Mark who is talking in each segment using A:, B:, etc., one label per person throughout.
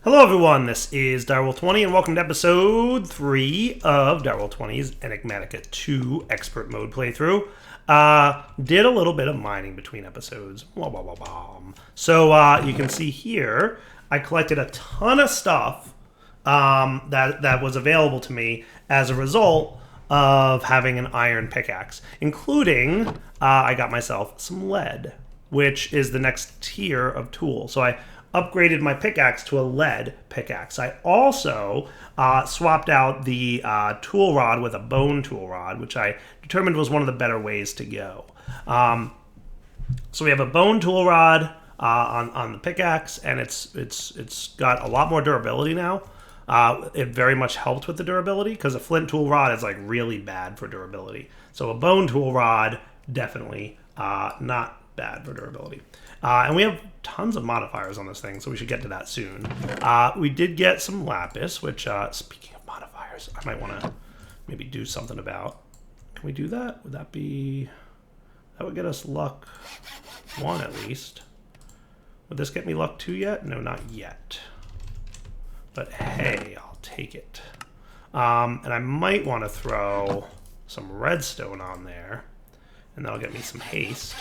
A: Hello everyone, this is Direwolf20 and welcome to episode 3 of Direwolf20's Enigmatica 2 Expert Mode playthrough. Did a little bit of mining between episodes. So you can see here, I collected a ton of stuff that was available to me as a result of having an iron pickaxe, including I got myself some lead, which is the next tier of tool. So I upgraded my pickaxe to a lead pickaxe. I also swapped out the tool rod with a bone tool rod, which I determined was one of the better ways to go. So we have a bone tool rod on the pickaxe, and it's got a lot more durability now. It very much helped with the durability because a flint tool rod is like really bad for durability. So a bone tool rod definitely not bad for durability. And we have tons of modifiers on this thing, so we should get to that soon. We did get some lapis, which, speaking of modifiers, I might want to maybe do something about. Can we do that? Would that be... That would get us luck 1 at least. Would this get me luck 2 yet? No, not yet. But hey, I'll take it. And I might want to throw some redstone on there, and that'll get me some haste.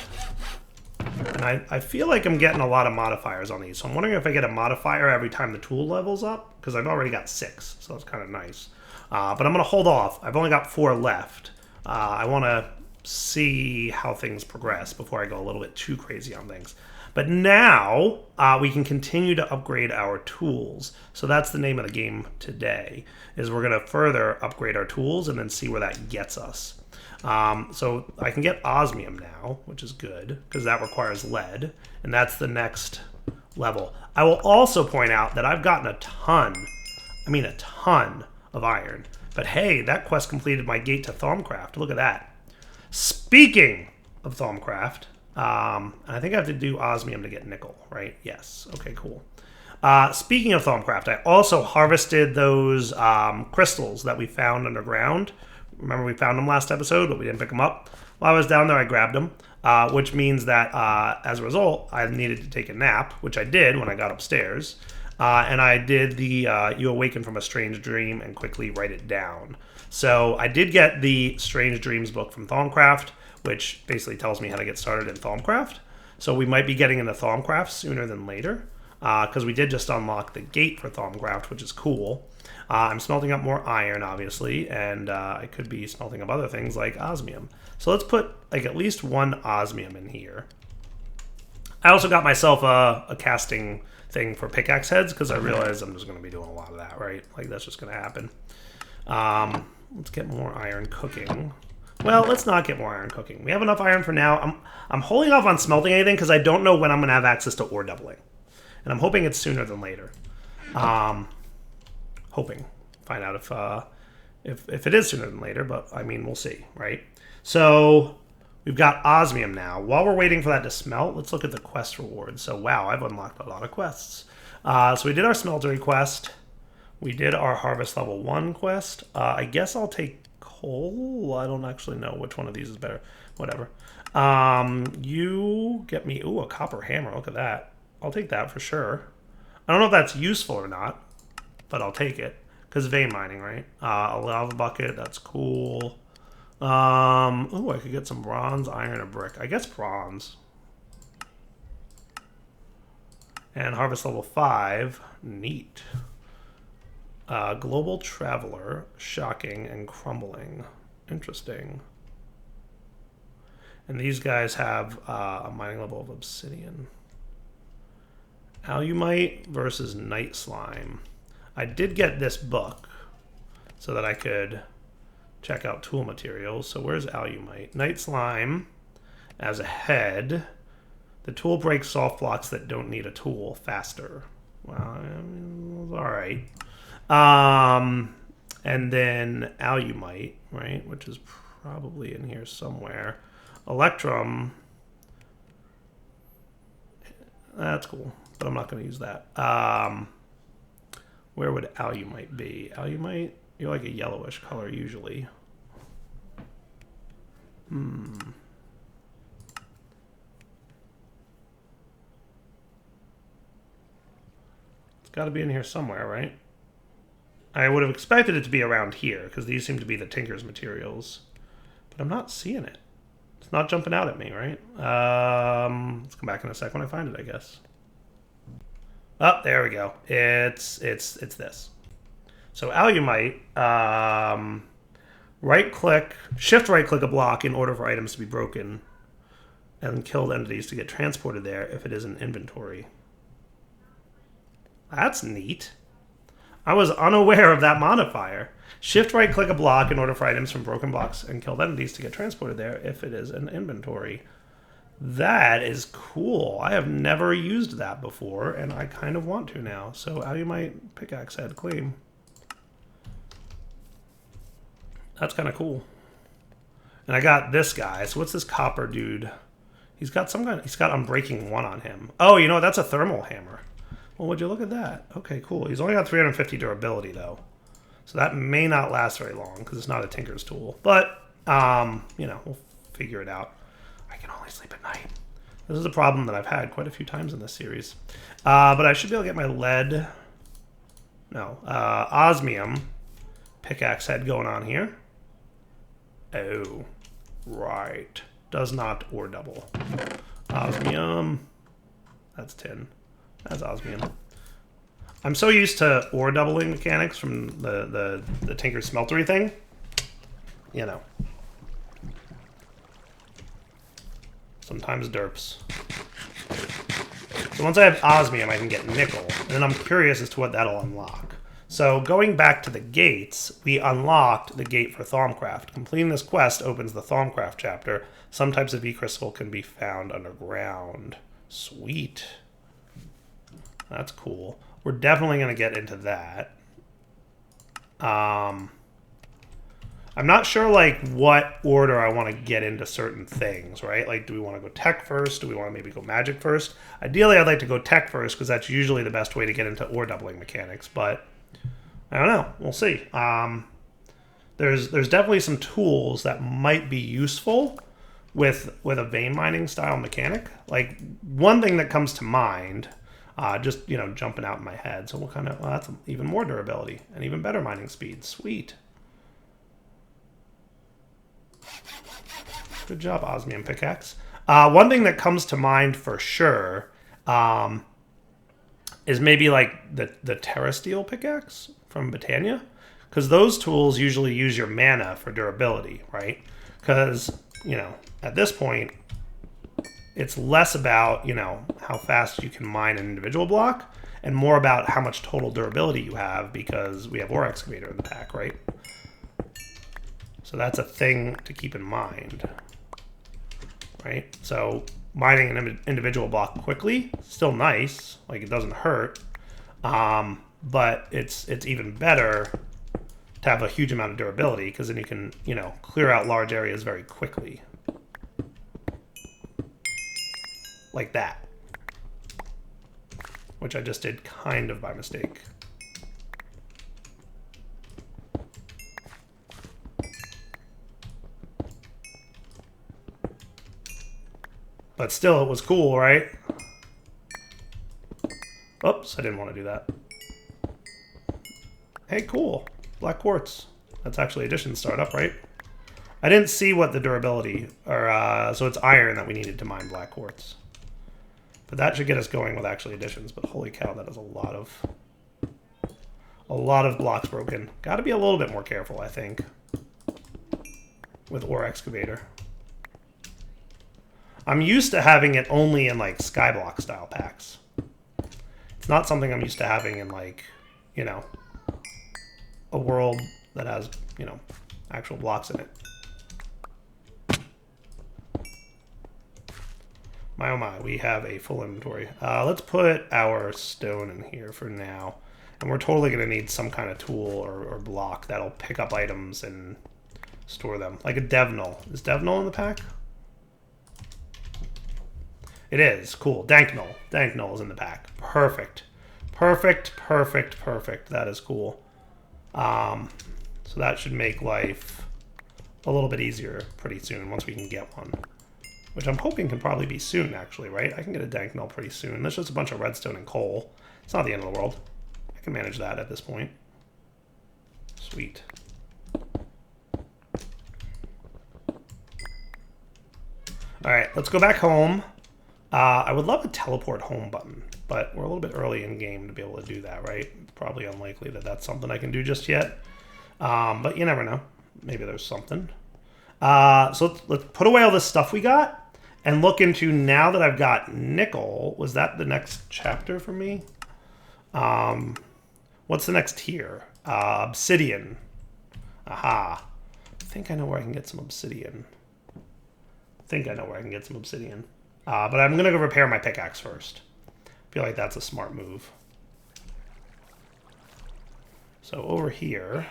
A: And I feel like I'm getting a lot of modifiers on these, so I'm wondering if I get a modifier every time the tool levels up, because I've already got 6, so that's kind of nice. But I'm going to hold off. I've only got 4 left. I want to see how things progress before I go a little bit too crazy on things. But now we can continue to upgrade our tools. So that's the name of the game today, is we're going to further upgrade our tools and then see where that gets us. So I can get osmium now, which is good, because that requires lead, and that's the next level. I will also point out that I've gotten a ton of iron. But hey, that quest completed my gate to Thaumcraft. Look at that. Speaking of Thaumcraft, I think I have to do osmium to get nickel, right? Yes. Okay, cool. Speaking of Thaumcraft, I also harvested those crystals that we found underground. Remember we found them last episode, but we didn't pick them up. While I was down there, I grabbed them, which means that as a result, I needed to take a nap, which I did when I got upstairs. And I did the You Awaken from a Strange Dream and quickly write it down. So I did get the Strange Dreams book from Thaumcraft, which basically tells me how to get started in Thaumcraft. So we might be getting into Thaumcraft sooner than later, because we did just unlock the gate for Thaumcraft, which is cool. I'm smelting up more iron, obviously, and I could be smelting up other things like osmium. So let's put like at least 1 osmium in here. I also got myself a casting thing for pickaxe heads because I realized I'm just going to be doing a lot of that, right? Like that's just going to happen. Let's get more iron cooking. Well, let's not get more iron cooking. We have enough iron for now. I'm holding off on smelting anything because I don't know when I'm going to have access to ore doubling. And I'm hoping it's sooner than later. Hoping. Find out if it is sooner than later, but I mean, we'll see, right? So we've got osmium now. While we're waiting for that to smelt, let's look at the quest rewards. So wow, I've unlocked a lot of quests. So we did our smeltery quest. We did our harvest level 1 quest. I guess I'll take coal. I don't actually know which one of these is better. Whatever. You get me, ooh, a copper hammer. Look at that. I'll take that for sure. I don't know if that's useful or not, but I'll take it. Because vein mining, right? A lava bucket, that's cool. Oh, I could get some bronze, iron, or brick. I guess bronze. And harvest level 5. Neat. Global Traveler, shocking, and crumbling. Interesting. And these guys have a mining level of obsidian. Alumite versus night slime. I did get this book so that I could check out tool materials. So where's alumite? Night slime as a head. The tool breaks soft blocks that don't need a tool faster. Well, I mean, all right. And then alumite, right, which is probably in here somewhere. Electrum. That's cool, but I'm not going to use that. Where would alumite be? Alumite, you're like a yellowish color usually. Let's got to be in here somewhere, right? I would have expected it to be around here, because these seem to be the Tinker's materials. But I'm not seeing it. It's not jumping out at me, right? Let's come back in a sec when I find it, I guess. Oh, there we go. It's this. So Alumite, right-click, shift-right-click a block in order for items to be broken and killed entities to get transported there if it is in inventory. That's neat. I was unaware of that modifier. Shift right click a block in order for items from broken blocks and killed entities to get transported there if it is an inventory. That is cool. I have never used that before, and I kind of want to now. So Alumite pickaxe head claim. That's kind of cool. And I got this guy. So what's this copper dude? He's got some kind. He's got Unbreaking 1 on him. Oh, you know what? That's a thermal hammer. Well, would you look at that? Okay, cool. He's only got 350 durability, though. So that may not last very long, because it's not a Tinker's tool. But, you know, we'll figure it out. I can only sleep at night. This is a problem that I've had quite a few times in this series. But I should be able to get my lead... No. Osmium pickaxe head going on here. Oh. Right. Does not ore double. Osmium. That's tin. That's osmium. I'm so used to ore doubling mechanics from the Tinker Smeltery thing. You know. Sometimes derps. So once I have osmium, I can get nickel. And then I'm curious as to what that'll unlock. So going back to the gates, we unlocked the gate for Thaumcraft. Completing this quest opens the Thaumcraft chapter. Some types of E-crystal can be found underground. Sweet. That's cool. We're definitely going to get into that. I'm not sure, like, what order I want to get into certain things, right? Like, do we want to go tech first? Do we want to maybe go magic first? Ideally, I'd like to go tech first, because that's usually the best way to get into ore doubling mechanics, but I don't know. We'll see. There's definitely some tools that might be useful with a vein mining style mechanic. Like, one thing that comes to mind... just, you know, jumping out in my head. So we'll kind of, well, that's even more durability and even better mining speed. Sweet. Good job, Osmium pickaxe. One thing that comes to mind for sure is maybe like the Terrasteel pickaxe from Britannia. Because those tools usually use your mana for durability, right? Because, you know, at this point, it's less about, you know, how fast you can mine an individual block and more about how much total durability you have because we have Ore Excavator in the pack, right? So that's a thing to keep in mind, right? So mining an individual block quickly, still nice, like it doesn't hurt, but it's even better to have a huge amount of durability because then you can, you know, clear out large areas very quickly. Like that. Which I just did kind of by mistake. But still, it was cool, right? Oops, I didn't want to do that. Hey, cool. Black quartz. That's actually addition startup, right? I didn't see what the durability, or so it's iron that we needed to mine black quartz. But that should get us going with actually additions. But holy cow, that is a lot of blocks broken. Got to be a little bit more careful, I think, with Ore Excavator. I'm used to having it only in like Skyblock style packs. It's not something I'm used to having in like, you know, a world that has, you know, actual blocks in it. My oh my, we have a full inventory. Let's put our stone in here for now. And we're totally going to need some kind of tool or block that'll pick up items and store them. Like a Devnull. Is Devnull in the pack? It is. Cool. Danknull. Danknull is in the pack. Perfect. Perfect, perfect, perfect. That is cool. So that should make life a little bit easier pretty soon once we can get one. Which I'm hoping can probably be soon, actually, right? I can get a Danknull pretty soon. That's just a bunch of redstone and coal. It's not the end of the world. can manage that at this point. Sweet. Alright, let's go back home. I would love a teleport home button, but we're a little bit early in game to be able to do that, right? Probably unlikely that that's something I can do just yet. But you never know. Maybe there's something. So let's put away all this stuff we got and look into, now that I've got nickel, was that the next chapter for me? What's the next tier? Obsidian. Aha. I think I know where I can get some obsidian. But I'm going to go repair my pickaxe first. I feel like that's a smart move. So over here,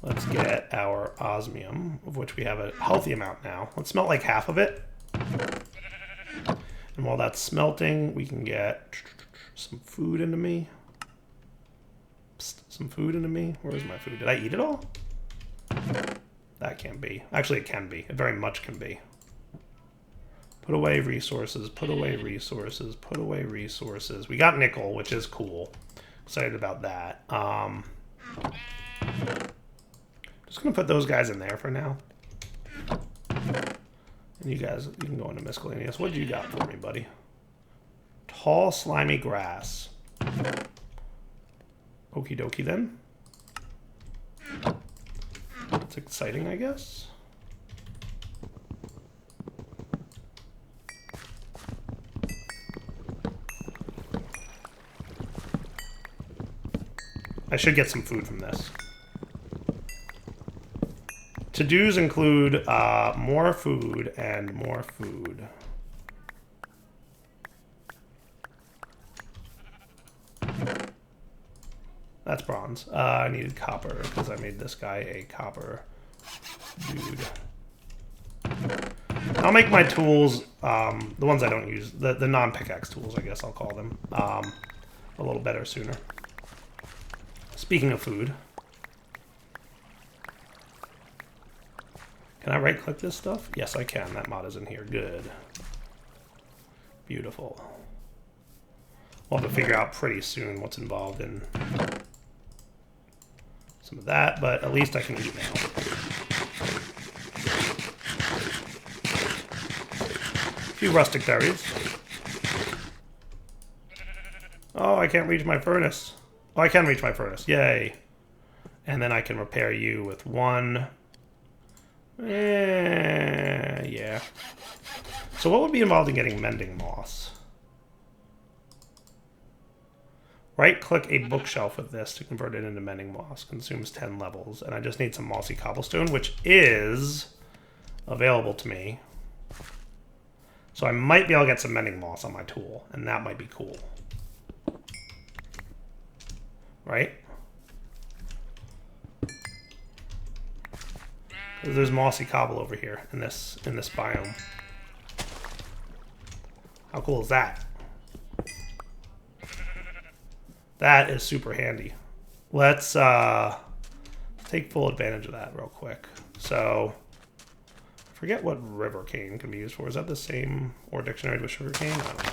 A: let's get our osmium, of which we have a healthy amount now. Let's smelt like half of it. And while that's smelting, we can get some food into me. Psst, some food into me. Where is my food? Did I eat it all? That can't be. Actually, it can be. It very much can be. Put away resources, put away resources, put away resources. We got nickel, which is cool. Excited about that. Just going to put those guys in there for now. And you guys, you can go into miscellaneous. What do you got for me, buddy? Tall, slimy grass. Okie dokie then. That's exciting, I guess. I should get some food from this. To-dos include more food and more food. That's bronze. I needed copper because I made this guy a copper dude. I'll make my tools, the ones I don't use, the non-pickaxe tools, I guess I'll call them, a little better sooner. Speaking of food, can I right-click this stuff? Yes, I can. That mod is in here. Good. Beautiful. We'll have to figure out pretty soon what's involved in some of that, but at least I can eat now. A few rustic berries. Oh, I can't reach my furnace. Oh, I can reach my furnace. Yay. And then I can repair you with one. Yeah. So what would be involved in getting mending moss? Right-click a bookshelf with this to convert it into mending moss. Consumes 10 levels. And I just need some mossy cobblestone, which is available to me. So I might be able to get some mending moss on my tool, and that might be cool. Right? Because there's mossy cobble over here in this biome. How cool is that? That is super handy. Let's take full advantage of that real quick. So, I forget what river cane can be used for. Is that the same or dictionary with sugar cane? I don't know.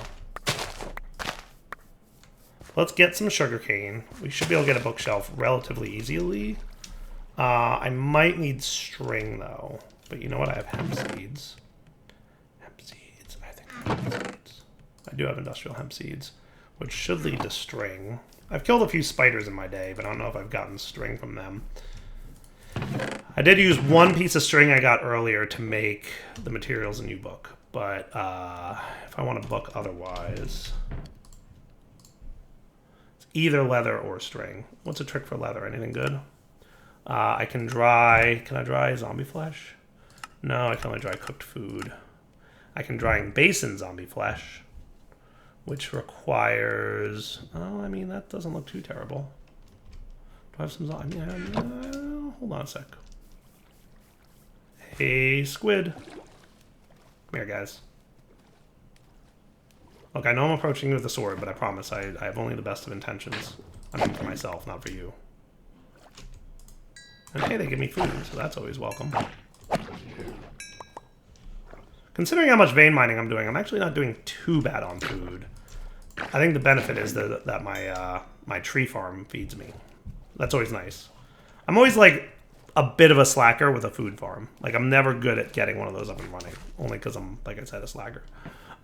A: Let's get some sugar cane. We should be able to get a bookshelf relatively easily. I might need string though, but you know what? I have hemp seeds. Hemp seeds. I think I have hemp seeds. I do have industrial hemp seeds, which should lead to string. I've killed a few spiders in my day, but I don't know if I've gotten string from them. I did use one piece of string I got earlier to make the materials in New Book, but if I want a book otherwise, it's either leather or string. What's a trick for leather? Anything good? I can dry... Can I dry zombie flesh? No, I can only dry cooked food. I can dry and basin zombie flesh, which requires... Oh, I mean, that doesn't look too terrible. Do I have some zombie... hold on a sec. Hey, squid. Come here, guys. Look, I know I'm approaching you with a sword, but I promise I have only the best of intentions. I mean, for myself, not for you. And hey, they give me food, so that's always welcome. Considering how much vein mining I'm doing, I'm actually not doing too bad on food. I think the benefit is that my my tree farm feeds me. That's always nice. I'm always like a bit of a slacker with a food farm. Like I'm never good at getting one of those up and running, only because I'm, like I said, a slacker.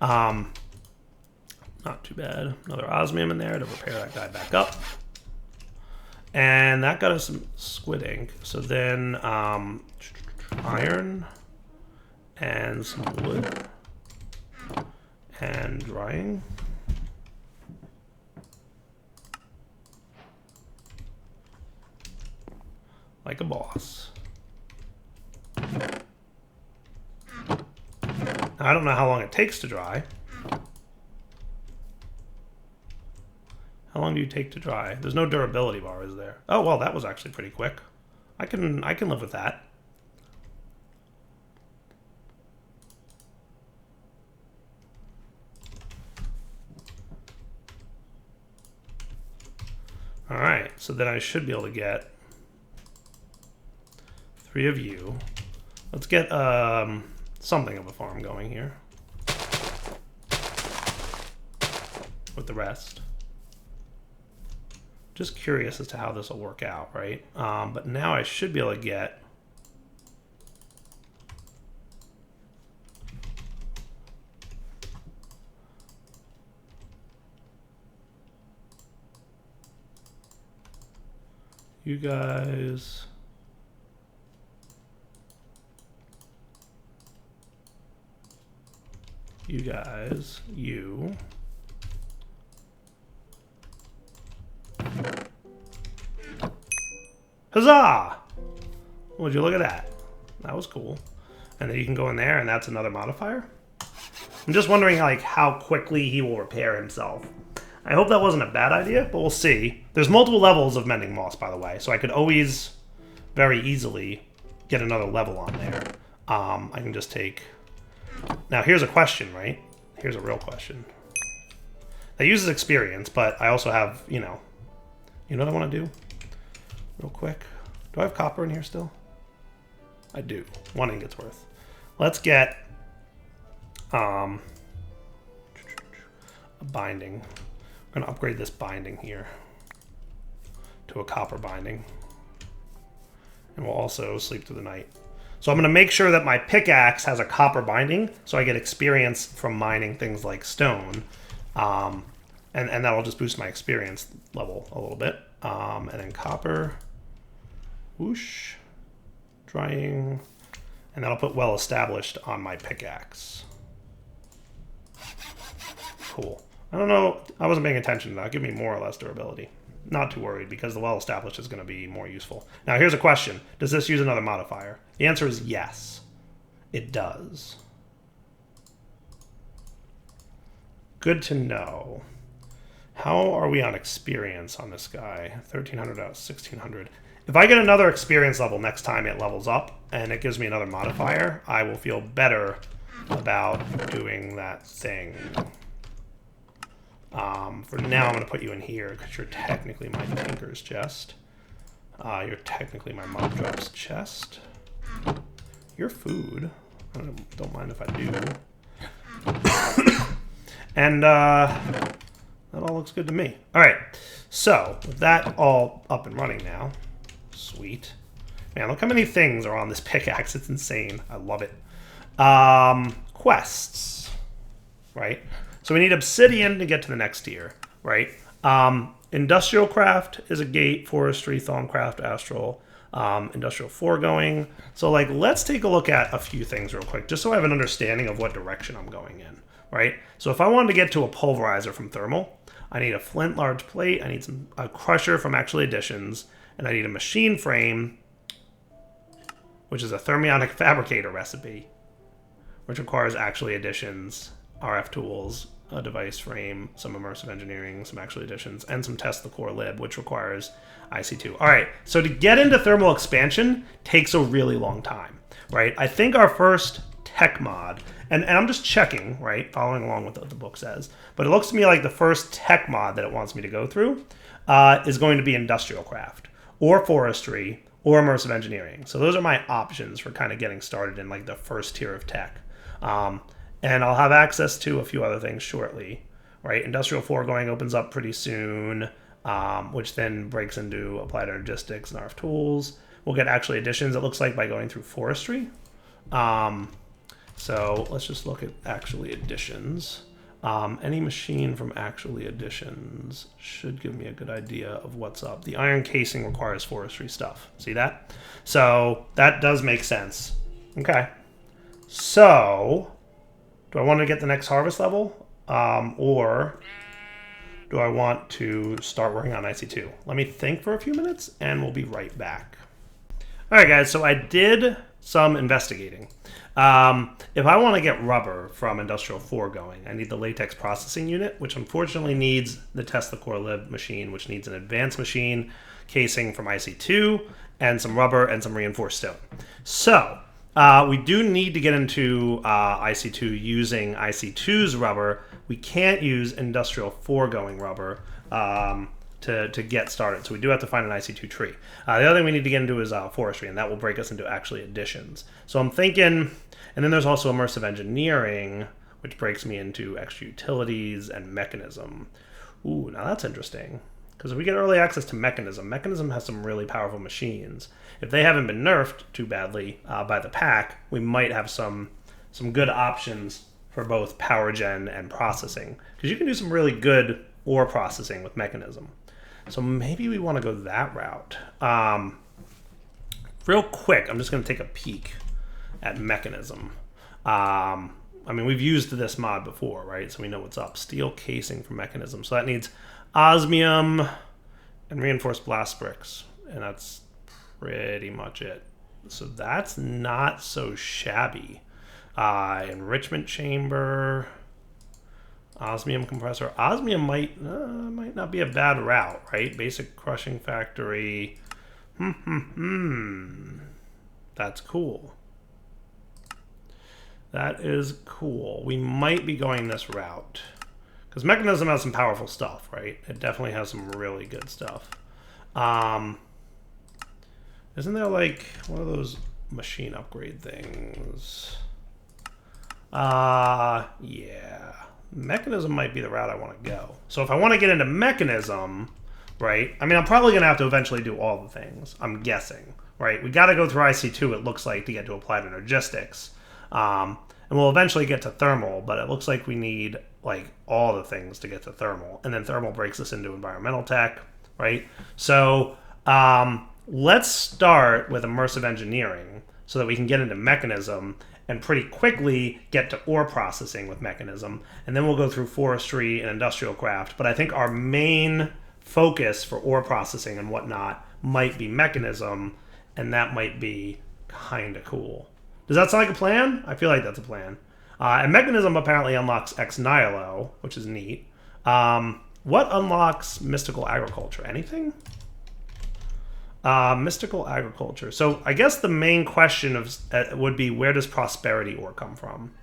A: Not too bad. Another osmium in there to repair that guy back up. And that got us some squid ink. So then iron and some wood and drying. Like a boss. Now, I don't know how long it takes to dry. How long do you take to dry? There's no durability bar, is there? Oh, well, that was actually pretty quick. I can live with that. All right, so then I should be able to get 3 of you. Let's get something of a farm going here with the rest. Just curious as to how this will work out, right? But now I should be able to get you guys. You guys, you. Huzzah! Would you look at that? That was cool. And then you can go in there, and that's another modifier. I'm just wondering, like, how quickly he will repair himself. I hope that wasn't a bad idea, but we'll see. There's multiple levels of mending moss, by the way, so I could always very easily get another level on there. I can just take... Now, here's a question, right? Here's a real question. That uses experience, but I also have, you know what I want to do? Real quick. Do I have copper in here still? I do. 1 ingot's worth. Let's get a binding. I'm going to upgrade this binding here to a copper binding. And we'll also sleep through the night. So I'm going to make sure that my pickaxe has a copper binding, so I get experience from mining things like stone. And that'll just boost my experience level a little bit. And then copper, whoosh, drying, and that'll put well established on my pickaxe. Cool. I don't know, I wasn't paying attention to that. Give me more or less durability. Not too worried, because the well established is going to be more useful. Now here's a question. Does this use another modifier? The answer is yes. It does. Good to know. How are we on experience on this guy? 1,300 out of 1,600. If I get another experience level next time it levels up, and it gives me another modifier, I will feel better about doing that thing. For now, I'm going to put you in here, because you're technically my Tinker's chest. You're technically my Mob Drop's chest. You're food. I don't mind if I do. And that all looks good to me. All right, so with that all up and running now, sweet. Man, look how many things are on this pickaxe. It's insane. I love it. Quests, right? So we need obsidian to get to the next tier, right? Industrial craft is a gate, forestry, Thaumcraft, astral, industrial foregoing. So like, let's take a look at a few things real quick, just so I have an understanding of what direction I'm going in, right? So if I wanted to get to a pulverizer from thermal, I need a flint large plate, I need a crusher from Actual Additions, and I need a machine frame, which is a thermionic fabricator recipe, which requires Actual Additions, RF tools, a device frame, some immersive engineering, some Actual Additions, and some test the core lib, which requires IC2. All right, so to get into thermal expansion takes a really long time, right? I think our first tech mod, and I'm just checking, right, following along with what the book says, but it looks to me like the first tech mod that it wants me to go through is going to be industrial craft, or forestry, or immersive engineering. So those are my options for kind of getting started in like the first tier of tech. And I'll have access to a few other things shortly, right? Industrial foregoing opens up pretty soon, which then breaks into applied logistics and RF tools. We'll get actually additions, it looks like, by going through forestry. So let's just look at actually additions. Any machine from actually additions should give me a good idea of what's up. The iron casing requires forestry stuff. See that? So that does make sense. Okay. So do I want to get the next harvest level? Or do I want to start working on IC2? Let me think for a few minutes and we'll be right back. All right, guys, so I did some investigating. If I want to get rubber from Industrial 4 going, I need the latex processing unit, which unfortunately needs the Tesla Core Lib machine, which needs an advanced machine casing from IC2 and some rubber and some reinforced stone. So we do need to get into IC2 using IC2's rubber. We can't use Industrial 4 going rubber to get started. So we do have to find an IC2 tree. The other thing we need to get into is forestry, and that will break us into actually additions. So I'm thinking, and then there's also immersive engineering, which breaks me into extra utilities and mechanism. Ooh, now that's interesting. Because if we get early access to mechanism, mechanism has some really powerful machines. If they haven't been nerfed too badly by the pack, we might have some good options for both power gen and processing. Because you can do some really good ore processing with mechanism. So maybe we want to go that route. Real quick, I'm just going to take a peek at mechanism. I mean, we've used this mod before, right? So we know what's up. Steel casing for mechanism. So that needs osmium and reinforced blast bricks. And that's pretty much it. So that's not so shabby. Enrichment chamber, osmium compressor. Osmium might not be a bad route, right? Basic crushing factory. That's cool. That is cool. We might be going this route. Because mechanism has some powerful stuff, right? It definitely has some really good stuff. Isn't there like one of those machine upgrade things? Yeah. Mechanism might be the route I want to go. So if I want to get into mechanism, right? I mean, I'm probably going to have to eventually do all the things, I'm guessing, right? We got to go through IC2, it looks like, to get to applied logistics. And we'll eventually get to thermal, but it looks like we need like all the things to get to thermal. And then thermal breaks us into environmental tech, right? So let's start with immersive engineering so that we can get into mechanism and pretty quickly get to ore processing with mechanism. And then we'll go through forestry and industrial craft. But I think our main focus for ore processing and whatnot might be mechanism, and that might be kind of cool. Does that sound like a plan? I feel like that's a plan. And mechanism apparently unlocks ex nihilo, which is neat. What unlocks mystical agriculture? Anything? Mystical agriculture. So I guess the main question would be, where does prosperity ore come from?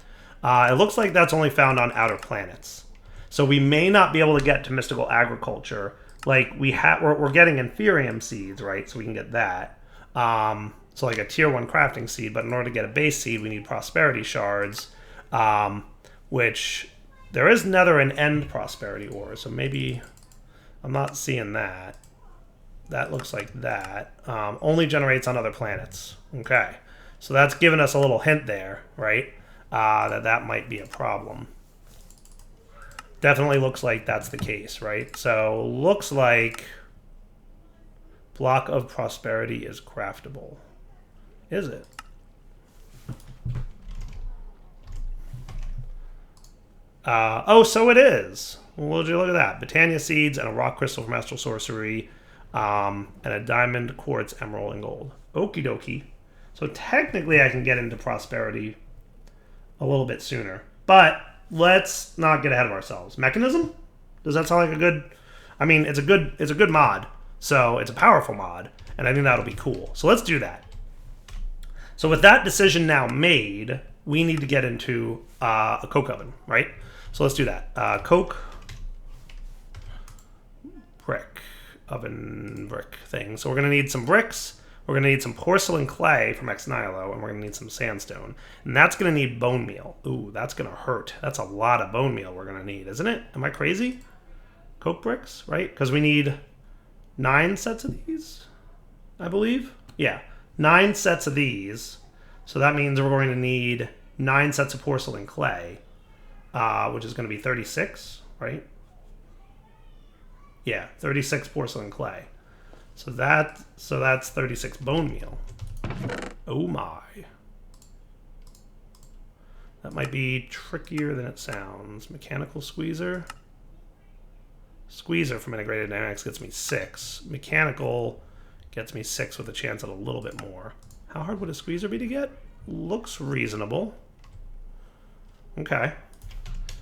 A: It looks like that's only found on outer planets. So we may not be able to get to mystical agriculture. Like we're getting inferium seeds, right? So we can get that. So like a tier 1 crafting seed, but in order to get a base seed, we need prosperity shards, which there is nether and end prosperity ore. So maybe I'm not seeing that. That looks like that. Only generates on other planets. Okay. So that's given us a little hint there, right? That might be a problem. Definitely looks like that's the case, right? So looks like block of prosperity is craftable. Is it? Oh, so it is. Well, would you look at that? Botania seeds and a rock crystal from Astral Sorcery. And a diamond, quartz, emerald, and gold. Okie dokie. So technically I can get into prosperity a little bit sooner. But let's not get ahead of ourselves. Mechanism? Does that sound like a good... I mean, it's a good mod. So it's a powerful mod. And I think that'll be cool. So let's do that. So with that decision now made, we need to get into a coke oven, right? So let's do that. Coke brick. Oven brick thing. So we're going to need some bricks. We're going to need some porcelain clay from Ex Nihilo, and we're going to need some sandstone. And that's going to need bone meal. Ooh, that's going to hurt. That's a lot of bone meal we're going to need, isn't it? Am I crazy? Coke bricks, right? Because we need 9 sets of these, I believe. Yeah, 9 sets of these. So that means we're going to need 9 sets of porcelain clay, which is going to be 36, right? Yeah, 36 porcelain clay. So that's 36 bone meal. Oh my. That might be trickier than it sounds. Mechanical squeezer. Squeezer from Integrated Dynamics gets me 6. Mechanical gets me 6 with a chance at a little bit more. How hard would a squeezer be to get? Looks reasonable. Okay.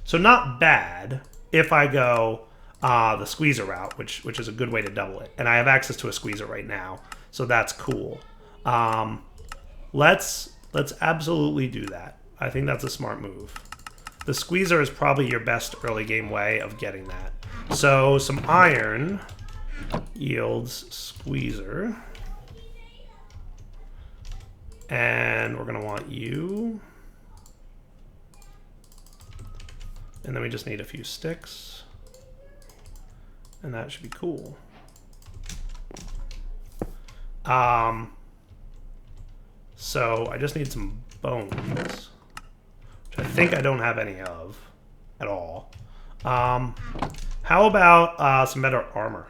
A: So not bad if I go the squeezer route, which is a good way to double it. And I have access to a squeezer right now, so that's cool. Let's absolutely do that. I think that's a smart move. The squeezer is probably your best early game way of getting that. So some iron yields squeezer. And we're going to want you. And then we just need a few sticks. And that should be cool. So I just need some bones, which I think I don't have any of at all. How about some better armor?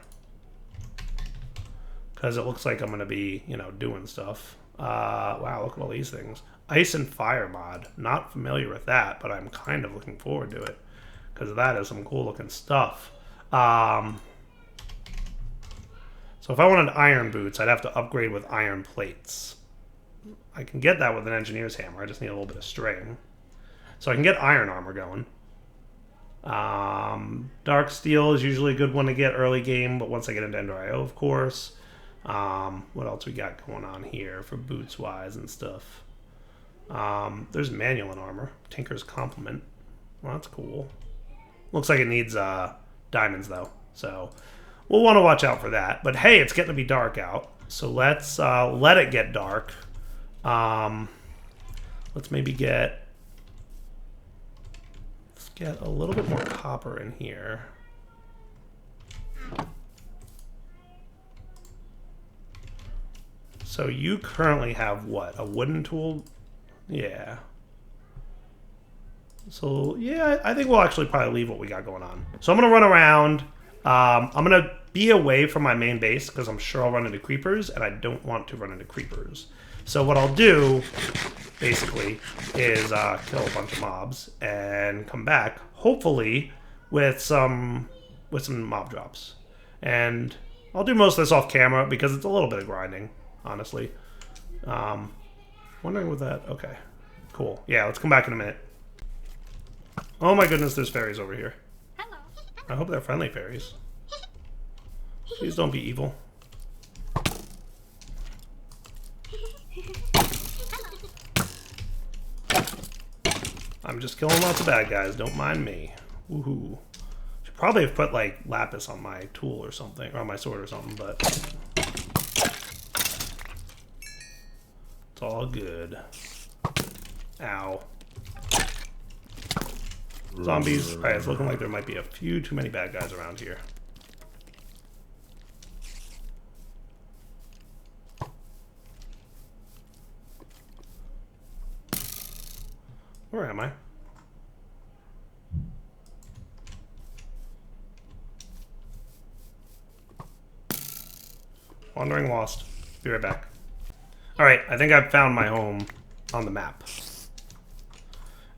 A: Because it looks like I'm going to be, you know, doing stuff. Wow, look at all these things. Ice and fire mod. Not familiar with that, but I'm kind of looking forward to it. Because that is some cool looking stuff. So if I wanted iron boots, I'd have to upgrade with iron plates. I can get that with an engineer's hammer. I just need a little bit of string. So I can get iron armor going. Dark steel is usually a good one to get early game, but once I get into Ender IO, of course. What else we got going on here for boots wise and stuff? There's manual armor. Tinker's Complement. Well, that's cool. Looks like it needs diamonds though, so we'll want to watch out for that. But hey, it's getting to be dark out, so let's let it get dark. Let's maybe get a little bit more copper in here. So you currently have what? A wooden tool? Yeah. So yeah, I think we'll actually probably leave what we got going on. So I'm gonna run around. I'm gonna be away from my main base because I'm sure I'll run into creepers, and I don't want to run into creepers. So what I'll do, basically, is kill a bunch of mobs and come back, hopefully, with some mob drops. And I'll do most of this off camera because it's a little bit of grinding, honestly. Wondering what that... Okay, cool. Yeah, let's come back in a minute. Oh my goodness, there's fairies over here.
B: Hello.
A: I hope they're friendly fairies. Please don't be evil. I'm just killing lots of bad guys, don't mind me. Woohoo. Should probably have put like lapis on my tool or something, or on my sword or something, but it's all good. Ow. Zombies. Alright, it's looking like there might be a few too many bad guys around here. Where am I? Wandering Lost. Be right back. Alright, I think I've found my home on the map.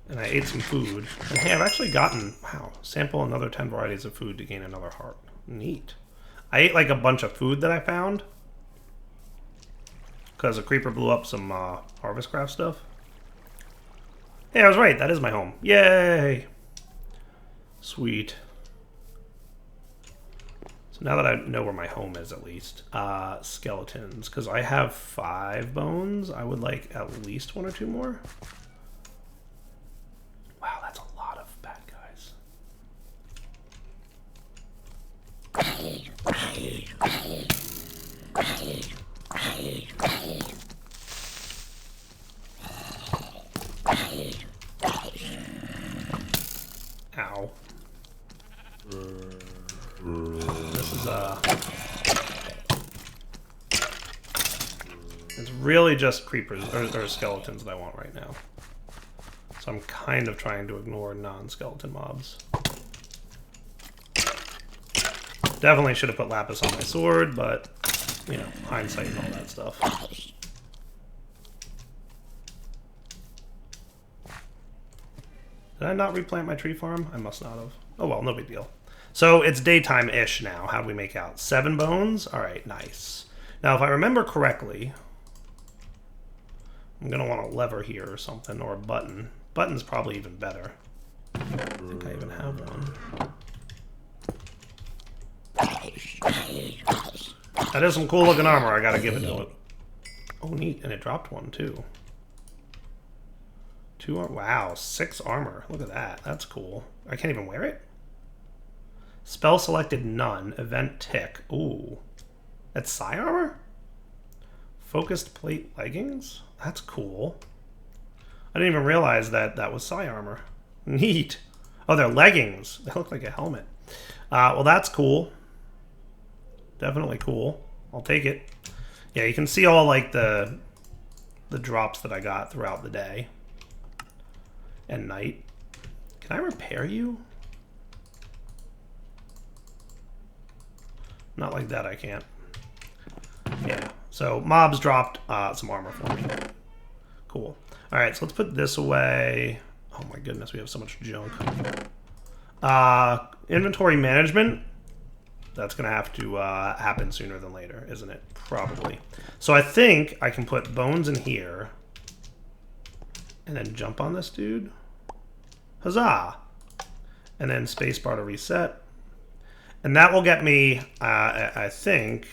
A: And I ate some food. And hey, I've actually gotten, wow, sample another 10 varieties of food to gain another heart. Neat. I ate like a bunch of food that I found. Because a creeper blew up some Harvest Craft stuff. Hey, I was right. That is my home. Yay! Sweet. So now that I know where my home is, at least. Skeletons. Because I have 5 bones. I would like at least 1 or 2 more. Wow, that's a lot of bad guys. really just creepers or skeletons that I want right now. So I'm kind of trying to ignore non-skeleton mobs. Definitely should have put lapis on my sword, but, you know, hindsight and all that stuff. Did I not replant my tree farm? I must not have. Oh well, no big deal. So it's daytime-ish now. How do we make out? 7 bones? Alright, nice. Now, if I remember correctly, I'm going to want a lever here or something, or a button. Button's probably even better. I think I even have one. That is some cool-looking armor. I gotta give it to it. Oh, neat. And it dropped one, too. 2 armor. Wow, 6 armor. Look at that. That's cool. I can't even wear it? Spell selected none. Event tick. Ooh. That's psi armor? Focused plate leggings? That's cool. I didn't even realize that that was psi armor. Neat. Oh, they're leggings. They look like a helmet. Well, that's cool. Definitely cool. I'll take it. Yeah, you can see all like the drops that I got throughout the day and night. Can I repair you? Not like that, I can't. Yeah, so mobs dropped some armor for me. Cool. All right, so let's put this away. Oh my goodness, we have so much junk. Inventory management. That's going to have to happen sooner than later, isn't it? Probably. So I think I can put bones in here. And then jump on this dude. Huzzah! And then spacebar to reset. And that will get me, I think,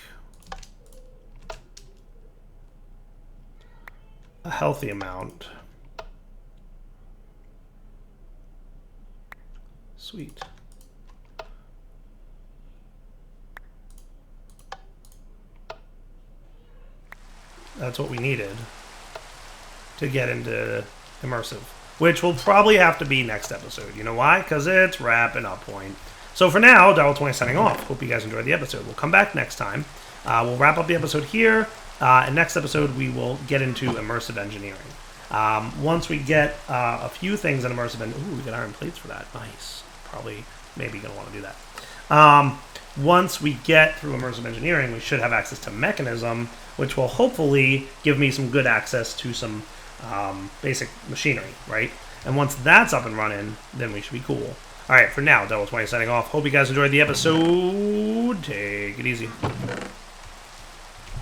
A: a healthy amount. Sweet. That's what we needed to get into Immersive, which will probably have to be next episode. You know why? Because it's wrapping up point. So for now, Darrell20 signing off. Hope you guys enjoyed the episode. We'll come back next time. We'll wrap up the episode here. And next episode, we will get into Immersive Engineering. Once we get a few things in Immersive Engineering... Ooh, we get iron plates for that. Nice. Probably, maybe going to want to do that. Once we get through Immersive Engineering, we should have access to Mechanism, which will hopefully give me some good access to some basic machinery, right? And once that's up and running, then we should be cool. All right, for now, Darrell20 signing off. Hope you guys enjoyed the episode. Take it easy.